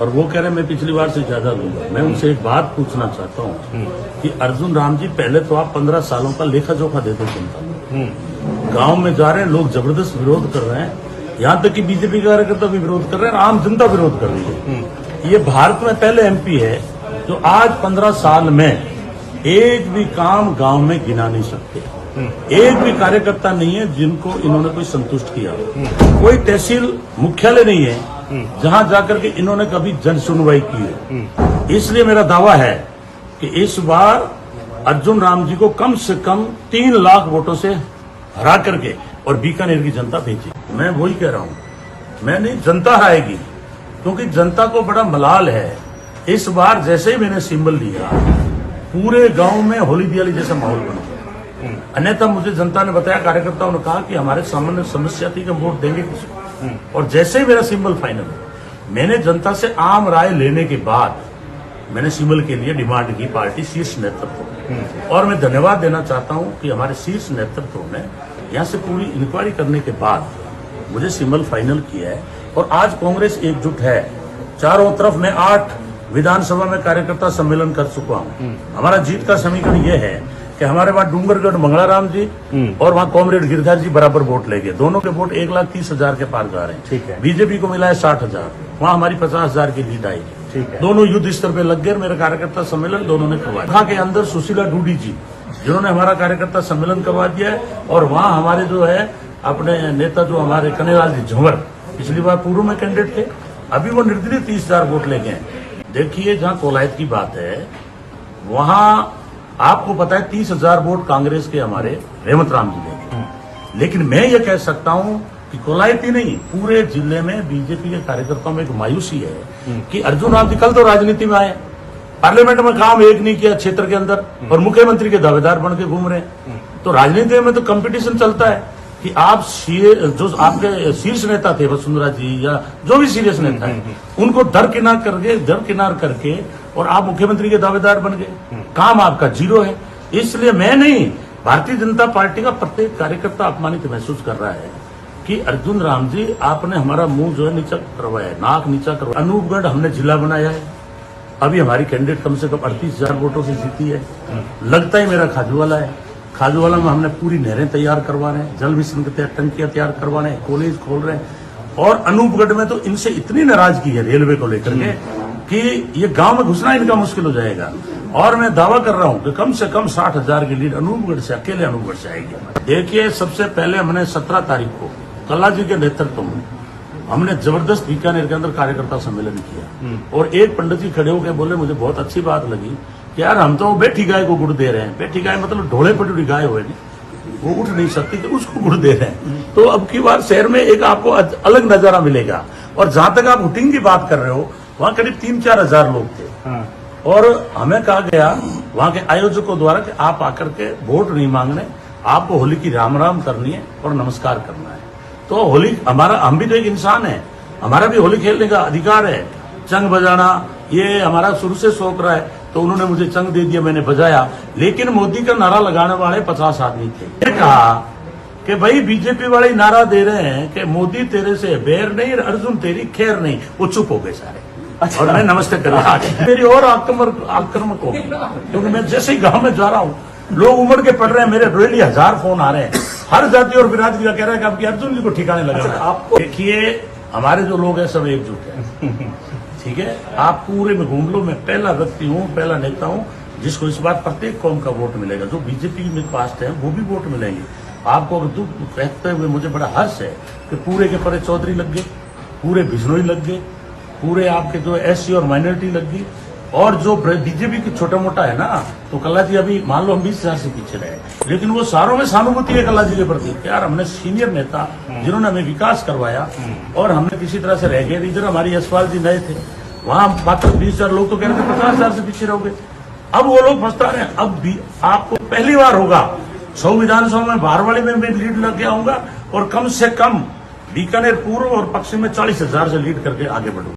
और वो कह रहे हैं मैं पिछली बार से ज्यादा लूंगा। मैं उनसे एक बात पूछना चाहता हूँ कि अर्जुन राम जी, पहले तो आप 15 सालों का लेखा जोखा देते जनता को। गांव में जा रहे हैं लोग, जबरदस्त विरोध कर रहे हैं, यहाँ तक कि बीजेपी कार्यकर्ता भी विरोध कर रहे हैं, आम जनता विरोध कर रही है। ये भारत में पहले एमपी है जो आज 15 साल में एक भी काम गांव में गिना नहीं सकते। एक भी कार्यकर्ता नहीं है जिनको इन्होंने कोई संतुष्ट किया। कोई तहसील मुख्यालय नहीं है जहां जाकर के इन्होंने कभी जन सुनवाई की है। इसलिए मेरा दावा है कि इस बार अर्जुन राम जी को कम से कम 3 लाख वोटों से हरा करके और बीकानेर की जनता भेजी। मैं वही कह रहा हूं, मैं नहीं, जनता हराएगी, क्योंकि जनता को बड़ा मलाल है। इस बार जैसे ही मैंने सिंबल लिया, पूरे गांव में होली दिवाली जैसा माहौल बन गया। अन्यथा मुझे जनता ने बताया, कार्यकर्ताओं ने कहा कि हमारे सामान्य समस्या थी कि हम वोट देंगे किसको। और जैसे ही मेरा सिंबल फाइनल हुआ, मैंने जनता से आम राय लेने के बाद मैंने सिंबल के लिए डिमांड की पार्टी शीर्ष नेतृत्व। और मैं धन्यवाद देना चाहता हूं कि हमारे शीर्ष नेतृत्व ने यहां से पूरी इंक्वायरी करने के बाद मुझे सिंबल फाइनल किया है। और आज कांग्रेस एकजुट है। चारों तरफ मैं 8 विधानसभा में कार्यकर्ता सम्मेलन कर चुका हूं। हमारा जीत का समीकरण यह है कि हमारे वहां डूंगरगढ़ मंगलाराम जी और वहां कॉमरेड गिरधर जी बराबर वोट ले गए। दोनों के वोट 1,30,000 के पार जा रहे हैं। ठीक है। बीजेपी को मिला है 60,000, वहां हमारी 50,000 की लीड आएगी। ठीक है। दोनों युद्ध स्तर पे लग गए। मेरा कार्यकर्ता सम्मेलन दोनों ने करवाया। वहां के अंदर सुशीला डूडी जी, जिन्होंने हमारा कार्यकर्ता सम्मेलन करवा दिया है। और वहां हमारे जो है अपने नेता जो हमारे कन्हैयालाल जी झंवर, पिछली बार पूर्व में कैंडिडेट थे, अभी वो निर्दलीय 30,000 वोट ले गए। देखिए, जहां कोलायत की बात है वहां आपको पता है 30,000 वोट कांग्रेस के हमारे हेमंत राम जी ले। लेकिन मैं ये कह सकता हूं कि कोलायत ही नहीं, पूरे जिले में बीजेपी के कार्यकर्ताओं में एक मायूसी है कि अर्जुन राम जी कल तो राजनीति में आए, पार्लियामेंट में काम एक नहीं किया क्षेत्र के अंदर, और मुख्यमंत्री के दावेदार बन के घूम रहे हैं। तो राजनीति में तो कंपटीशन चलता है कि आप जो आपके शीर्ष नेता थे वसुंधरा जी या जो भी सीरियस नेता है, उनको दरकिनार करके और आप मुख्यमंत्री के दावेदार बन गए। काम आपका जीरो है। इसलिए मैं नहीं, भारतीय जनता पार्टी का प्रत्येक कार्यकर्ता अपमानित महसूस कर रहा है कि अर्जुन राम जी, आपने हमारा मुंह जो है नीचा करवाया है, नाक नीचा करवाया। अनूपगढ़ हमने जिला बनाया है, अभी हमारी कैंडिडेट कम से कम 38,000 वोटों से जीती है। लगता ही मेरा खाजूवाला है। खाजूवाला में हमने पूरी नहरें तैयार करवा रहे हैं, जल मिशन के टंकियां तैयार करवा रहे हैं, कॉलेज खोल रहे हैं। और अनूपगढ़ में तो इनसे इतनी नाराजगी है रेलवे को लेकर के कि ये गांव में घुसना इनका मुश्किल हो जाएगा। और मैं दावा कर रहा हूं कि कम से कम 60,000 की लीड अनूपगढ़ से, अकेले अनूपगढ़ से आएगी। देखिए, सबसे पहले हमने 17 तारीख को कल्ला जी के नेतृत्व में हमने जबरदस्त बीकानेर के अंदर कार्यकर्ता सम्मेलन किया। और एक पंडित जी खड़े होकर बोले, मुझे बहुत अच्छी बात लगी कि यार हम तो बैठी गाय को गुड़ दे रहे हैं। बैठी गाय मतलब ढोले पर जुड़ी गाय होगी, वो उठ नहीं सकती, तो उसको गुड़ दे रहे हैं। तो अब की बार शहर में एक आपको अलग नजारा मिलेगा। और जहां तक आप वोटिंग की बात कर रहे हो, वहां करीब 3-4 हजार लोग थे। और हमें कहा गया वहां के आयोजकों द्वारा कि आप आकर के वोट नहीं मांगने, आपको होली की राम राम करनी है और नमस्कार करना है। तो होली हमारा, हम भी तो एक इंसान है, हमारा भी होली खेलने का अधिकार है। चंग बजाना ये हमारा शुरू से शौक रहा है। तो उन्होंने मुझे चंग दे दिया, मैंने बजाया। लेकिन मोदी का नारा लगाने वाले 50 आदमी थे। मैंने कहा कि भाई बीजेपी वाले नारा दे रहे हैं कि मोदी तेरे से बैर नहीं, अर्जुन तेरी खैर नहीं। वो चुप हो गए सारे। अच्छा। और मैं नमस्ते कर रहा मेरी और आक्रामक हो गई, क्योंकि मैं जैसे ही गांव में जा रहा हूँ, लोग उमड़ के पड़ रहे हैं। मेरे डेली 1000 फोन आ रहे हैं, हर जाति और बिरादरी का कह रहा है कि आपकी अर्जुन जी को ठिकाने लगा। अच्छा, आपको देखिए, हमारे जो लोग हैं सब एकजुट है। ठीक है, आप पूरे में घूम लो, मैं पहला व्यक्ति हूँ, पहला नेता हूँ जिसको इस बार प्रत्येक कौम का वोट मिलेगा। जो बीजेपी में पास है वो भी वोट मिलेंगे आपको। अगर दुख कहते हुए मुझे बड़ा हर्ष है कि पूरे के परे चौधरी लग गए, पूरे बिजनोई लग गए, पूरे आपके जो SC और माइनॉरिटी लग गई। और जो बीजेपी की छोटा मोटा है ना, तो कल्ला जी अभी मान लो हम 20,000 से पीछे रहे, लेकिन वो सारों में सहानुभूति है कल्ला जी के प्रति। यार, हमने सीनियर नेता जिन्होंने हमें विकास करवाया और हमने किसी तरह से रह गए। इधर हमारी यशपाल जी नए थे, वहां मात्र 20,000 लोग तो कह रहे थे 50,000 से पीछे रहोगे। अब वो लोग फंसता रहे। अब भी आपको पहली बार होगा 100 विधानसभा में बारवाड़ी में भी लीड लग गया होगा, और कम से कम बीकानेर पूर्व और पश्चिम में 40,000 से लीड करके आगे बढ़ूंगा।